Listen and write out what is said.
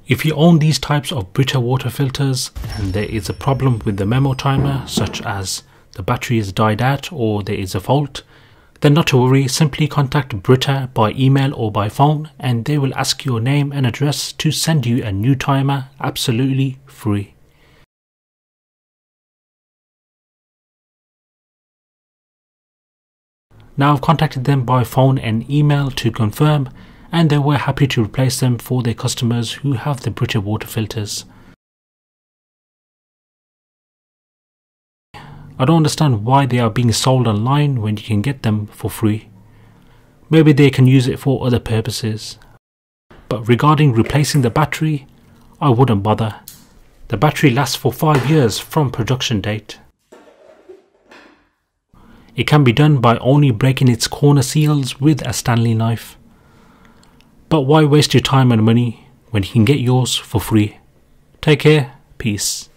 If you own these types of Brita water filters and there is a problem with the Memo timer, such as the battery has died out or there is a fault, then not to worry, simply contact Brita by email or by phone and they will ask your name and address to send you a new timer absolutely free. Now I've contacted them by phone and email to confirm, and they were happy to replace them for their customers who have the Brita water filters. I don't understand why they are being sold online when you can get them for free. Maybe they can use it for other purposes. But regarding replacing the battery, I wouldn't bother. The battery lasts for 5 years from production date. It can be done by only breaking its corner seals with a Stanley knife. But why waste your time and money when you can get yours for free? Take care, peace.